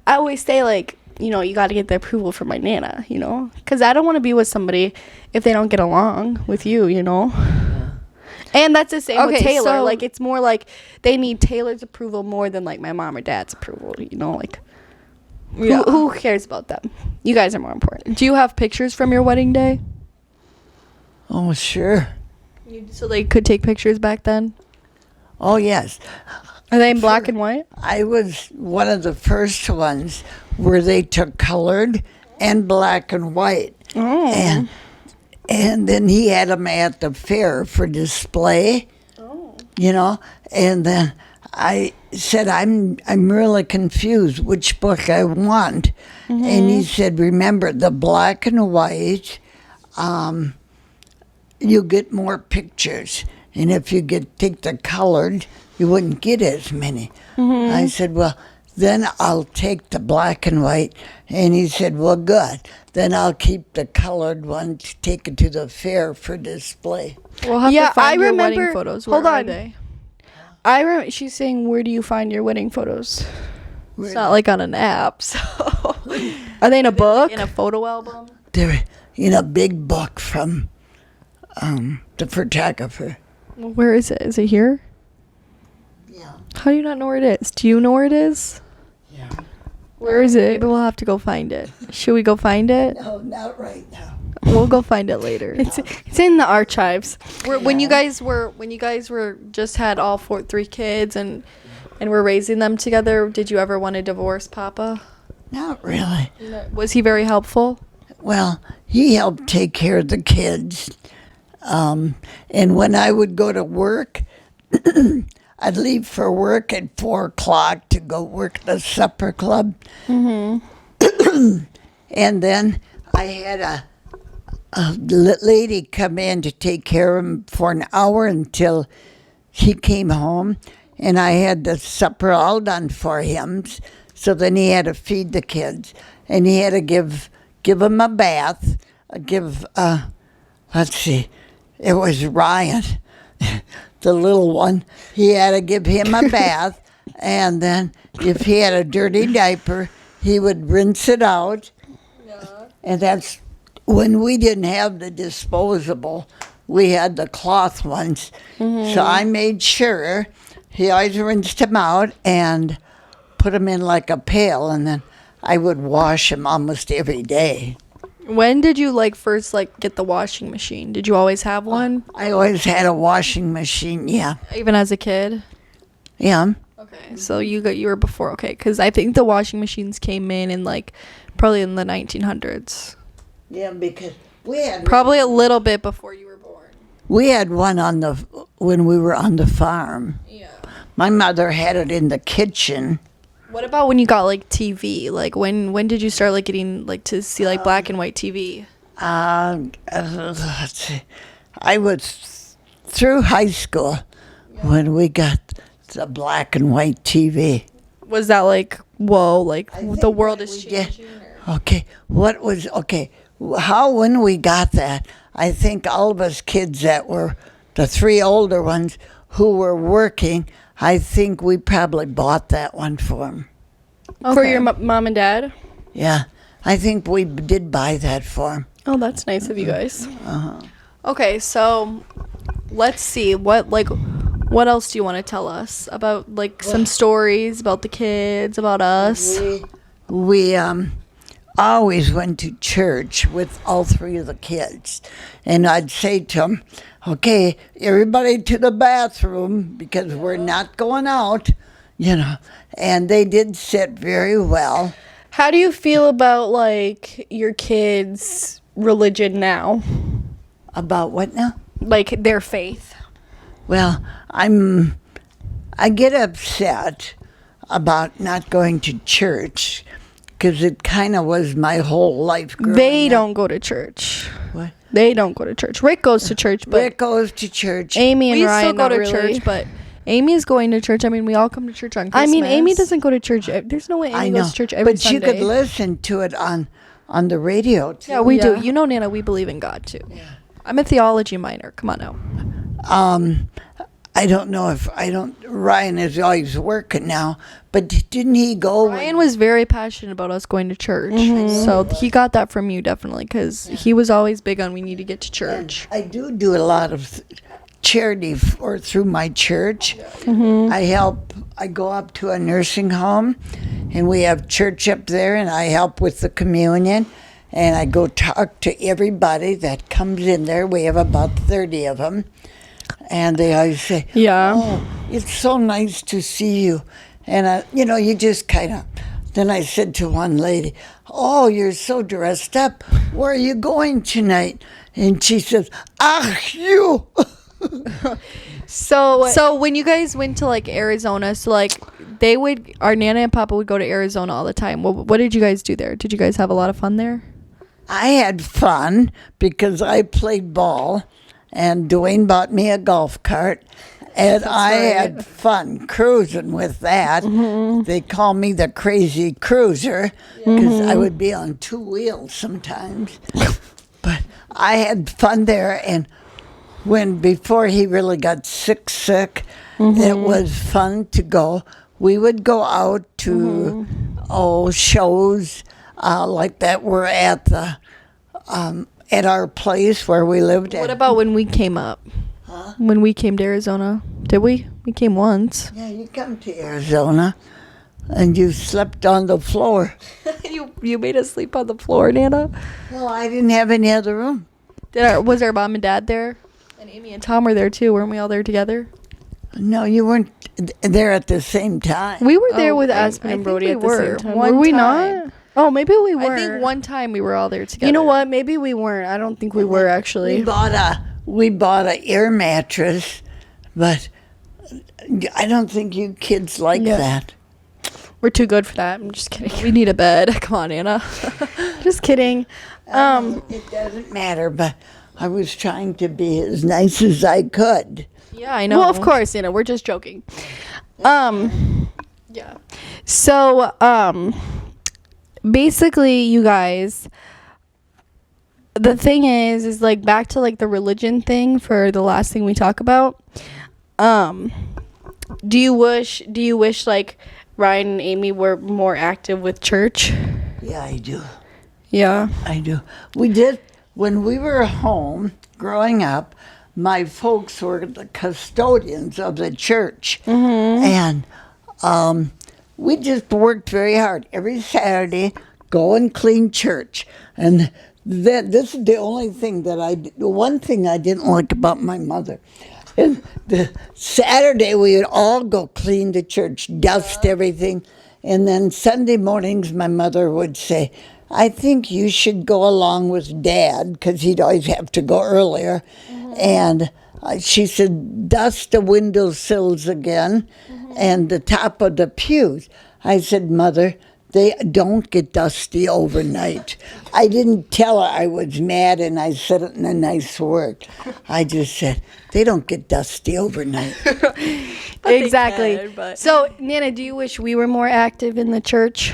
I always say, like, you know, you got to get the approval from my Nana, you know? Because I don't want to be with somebody if they don't get along with you, you know? And that's the same with Okay, Taylor. so- Like, it's more like they need Taylor's approval more than, like, my mom or dad's approval, you know? Like, Yeah. who cares about them? You guys are more important. Do you have pictures from your wedding day? Oh, sure. So they could take pictures back then? Oh, yes. Are they in black and white? I was one of the first ones where they took colored and black and white. Oh. And then he had them at the fair for display. Oh. You know, and then I said, I'm really confused which book I want. And he said, remember, the black and white, you get more pictures. And if you take the colored, you wouldn't get as many. I said, well, then I'll take the black and white. And he said, well, good. Then I'll keep the colored one to take it to the fair for display. We'll have Yeah, to find I your wedding remember- photos. hold Where are on. they? I remember she's saying, where do you find your wedding photos? It's not like on an app, so. Are they in a book? In a photo album? They're in a big book from the photographer. Well, where is it? Is it here? Yeah. How do you not know where it is? Do you know where it is? Yeah. Where is it? Maybe we'll have to go find it. Should we go find it? No, not right now. We'll go find it later. It's in the archives. When you guys were just had all three kids and were raising them together, did you ever want to divorce Papa? Not really. Was he very helpful? Well, he helped take care of the kids. And when I would go to work, I'd leave for work at 4 o'clock to go work at the supper club. And then I had a lady come in to take care of him for an hour until he came home. And I had the supper all done for him. So then he had to feed the kids. And he had to give him a bath. Let's see, it was Ryan, the little one. He had to give him a bath. And then if he had a dirty diaper, he would rinse it out. And that's when we didn't have the disposable, we had the cloth ones. So I made sure he always rinsed them out and put them in like a pail, and then I would wash them almost every day. When did you first get the washing machine? Did you always have one? I always had a washing machine, yeah. Even as a kid? Yeah. Okay, so you were before, okay, because I think the washing machines came in probably in the 1900s. Yeah, because we had Probably a little bit before you were born. we had one when we were on the farm. Yeah. My mother had it in the kitchen. What about when you got TV? When did you start getting to see black and white TV? Let's see. I was through high school when we got the black and white TV. Was that whoa, think the world is we did- changing? Okay, when we got that, I think all of us kids that were the three older ones who were working, I think we probably bought that one for them. For your mom and dad? Yeah, I think we did buy that for them. Oh, that's nice of you guys. Okay, so let's see what else do you want to tell us about some stories about the kids, about us? We always went to church with all three of the kids. And I'd say to them, okay, everybody to the bathroom because we're not going out, And they did sit very well. How do you feel about your kids' religion now? About what now? Their faith? Well, I get upset about not going to church because it kind of was my whole life growing They up. don't go to church. What? They don't go to church. Rick goes to church, but Rick goes to church. Amy and We Ryan still go not to really. church, but Amy's going to church. I mean, we all come to church on Christmas. Amy doesn't go to church. There's no way I Amy know, goes to church every but Sunday. you could listen to it on the radio too. Yeah, we Yeah. do. Nana, we believe in God too. Yeah. I'm a theology minor. Come on now. I don't know if Ryan is always working now, but didn't he go? Ryan was very passionate about us going to church, so he got that from you definitely because he was always big on we need to get to church. I do a lot of charity through my church. I go up to a nursing home, and we have church up there, and I help with the communion, and I go talk to everybody that comes in there. We have about 30 of them. And they always say, Yeah. "Oh, it's so nice to see you." And, you just kind of, then I said to one lady, "Oh, you're so dressed up. Where are you going tonight?" And she says, "Ach, you." So when you guys went to Arizona, so our Nana and Papa would go to Arizona all the time. What did you guys do there? Did you guys have a lot of fun there? I had fun because I played ball, and Dwayne bought me a golf cart, and I had fun cruising with that. They call me the crazy cruiser because I would be on two wheels sometimes. But I had fun there, and before he really got sick, it was fun to go. We would go out to shows like that were at the at our place where we lived. What about when we came up? When we came to Arizona? Did we? We came once. Yeah, you come to Arizona, and you slept on the floor. You made us sleep on the floor, Nana. Well, I didn't have any other room. Was our mom and dad there? And Amy and Tom were there too. Weren't we all there together? No, you weren't there at the same time. We were there with I Aspen and think Brody we at the were. same time. Were we time. not? Oh, maybe we were. I think one time we were all there together. You know what? Maybe we weren't. I don't think we were actually. We bought a air mattress, but I don't think you kids like Yeah. that. We're too good for that. I'm just kidding. We need a bed. Come on, Anna. Just kidding. It doesn't matter, but I was trying to be as nice as I could. Yeah, I know. Well, of course, we're just joking. Yeah. So, basically, you guys, the thing is like back to like the religion thing for the last thing we talk about. Do you wish like Ryan and Amy were more active with church? Yeah, I do. Yeah. I do. We did, when we were home growing up, my folks were the custodians of the church. And we just worked very hard. Every Saturday, go and clean church. And this is the only thing the one thing I didn't like about my mother. And the Saturday, we would all go clean the church, dust everything. And then Sunday mornings, my mother would say, I think you should go along with Dad, because he'd always have to go earlier. And she said, dust the windowsills again and the top of the pews. I said, Mother, they don't get dusty overnight. I didn't tell her I was mad and I said it in a nice word. I just said, they don't get dusty overnight. Exactly. can, but- So, Nana, do you wish we were more active in the church?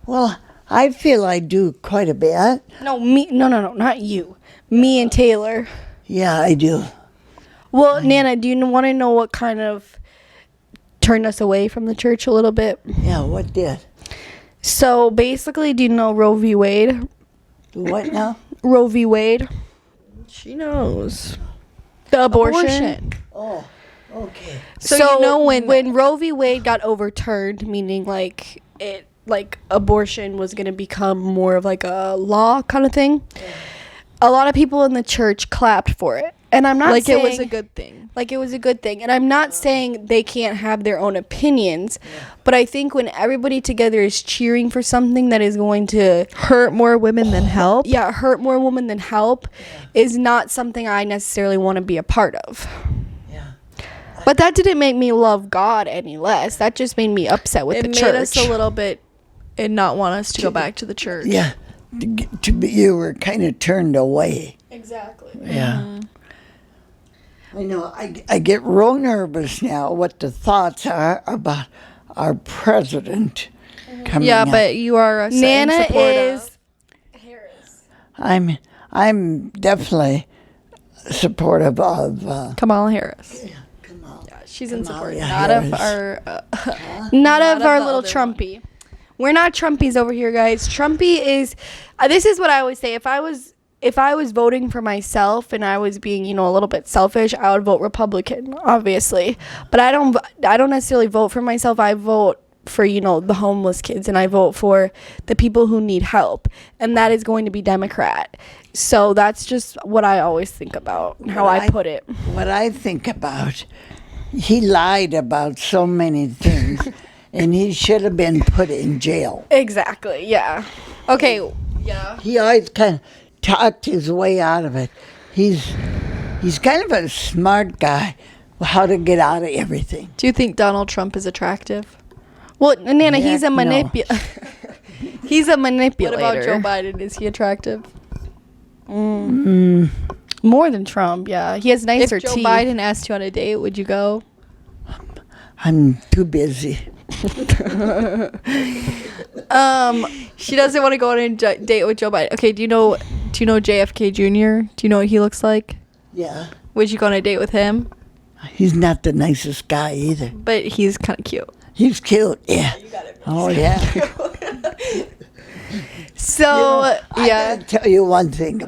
Well, I feel I do quite a bit. No, not you. Me and Taylor. Yeah, I do. Well, Nana, do you want to know what kind of turned us away from the church a little bit? Yeah, what did? So basically, do you know Roe v. Wade? What now? Roe v. Wade, She knows. the abortion. Oh, okay. So you know when Roe v. Wade got overturned, meaning like abortion was going to become more of like a law kind of thing. A lot of people in the church clapped for it, and I'm not like saying it was a good thing. like it was a good thing. And I'm not saying they can't have their own opinions, but I think when everybody together is cheering for something that is going to Hurt more women than help. hurt more women than help is not something I necessarily want to be a part of. Yeah. But that didn't make me love God any less. That just made me upset with It the made church. us a little bit and not want us to go back to the church. Yeah. You were kind of turned away. Exactly. Yeah. I know. I get real nervous now what the thoughts are about our president coming Yeah, up. but you are a Nana is I'm definitely supportive of Kamala Harris. Kamala. Yeah, she's in support. Kamala Not of Harris. our. not of of our the little other Trumpy. We're not Trumpies over here, guys. Trumpy is. This is what I always say. If I was voting for myself and I was being, a little bit selfish, I would vote Republican, obviously. But I don't necessarily vote for myself. I vote for, the homeless kids, and I vote for the people who need help, and that is going to be Democrat. So that's just what I always think about, how I put it. What I think about, he lied about so many things, and he should have been put in jail. Exactly. Yeah. Okay. Yeah. He always kind of talked his way out of it. He's kind of a smart guy, how to get out of everything. Do you think Donald Trump is attractive? Well, Nana, he's a Heck no. he's a What manipulator. about Joe Biden? Is he attractive? More than Trump, yeah. He has nicer If Joe teeth. Biden asked you on a date, would you go? I'm too busy. She doesn't want to go on a date with Joe Biden. Okay, do you know JFK Jr.? Do you know what he looks like? Yeah. Would you go on a date with him? He's not the nicest guy either. But he's kind of cute. He's cute, yeah. Oh, yeah. So, I yeah. gotta tell you one thing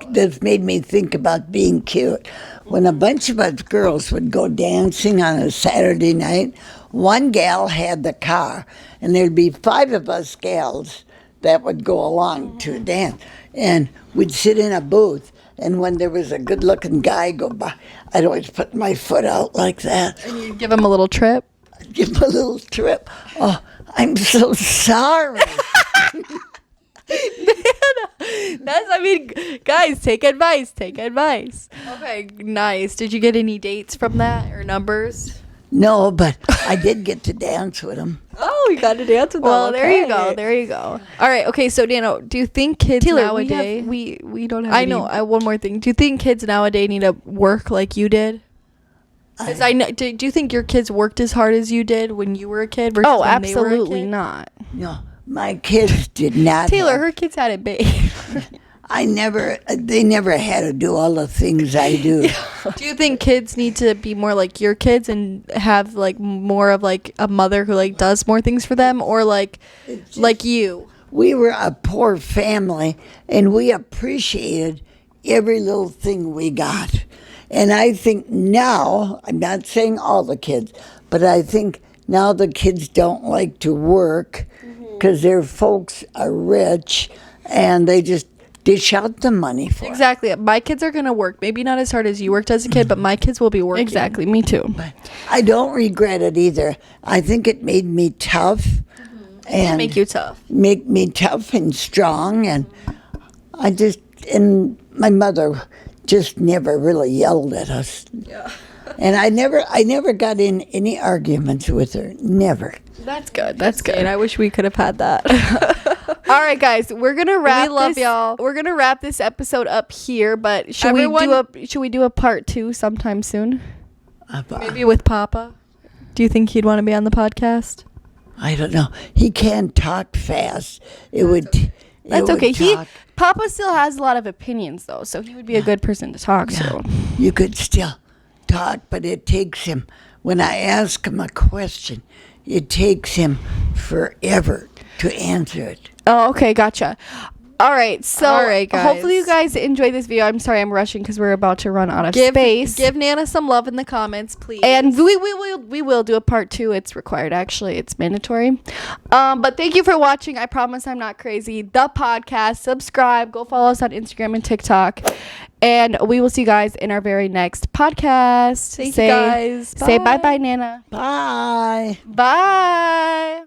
that's made me think about being cute. When a bunch of us girls would go dancing on a Saturday night, one gal had the car, and there'd be 5 of us gals that would go along to a dance. And we'd sit in a booth, and when there was a good-looking guy go by, I'd always put my foot out like that. And you give him a little trip. Give him a little trip. Oh, I'm so sorry. Guys, take advice. Okay, nice. Did you get any dates from that or numbers? No, but I did get to dance with him. Oh, you got to dance with them. Well, there you Okay. go. There you go. All right. Okay. So, Dano, do you think kids Taylor, nowadays? we don't have. I any- know. One more thing. Do you think kids nowadays need to work like you did? Because I know. Do you think your kids worked as hard as you did when you were a kid? Versus Oh, when they were a absolutely kid? not. No, my kids did not. Taylor, have- her kids had it big. They never had to do all the things I do. Do you think kids need to be more like your kids and have like more of like a mother who like does more things for them, or like you? We were a poor family, and we appreciated every little thing we got. And I think now, I'm not saying all the kids, but I think now the kids don't like to work because their folks are rich and they just dish out the money for it. Exactly. My kids are gonna work. Maybe not as hard as you worked as a kid, but my kids will be working. Exactly. Me too. But I don't regret it either. I think it made me tough and Make you tough. make me tough and strong. And and my mother just never really yelled at us. Yeah. And I never got in any arguments with her. Never. That's good. That's good. And I wish we could have had that. All right, guys, we're gonna wrap. We love this, y'all. We're gonna wrap this episode up here. But should we do a part 2 sometime soon? Maybe with Papa. Do you think he'd want to be on the podcast? I don't know. He can't talk fast. That's okay. Papa still has a lot of opinions though, so he would be a good person to talk to. You could still talk, but it takes him. When I ask him a question, it takes him forever to answer it. Oh, okay, gotcha. All right, so All right, guys. hopefully you guys enjoyed this video. I'm sorry I'm rushing because we're about to run out of space. Give Nana some love in the comments, please. And we will do a part 2. It's required, actually. It's mandatory. But thank you for watching. I promise I'm not crazy. The podcast. Subscribe. Go follow us on Instagram and TikTok. And we will see you guys in our very next podcast. Thank you guys. Say Bye. bye-bye, Nana. Bye. Bye.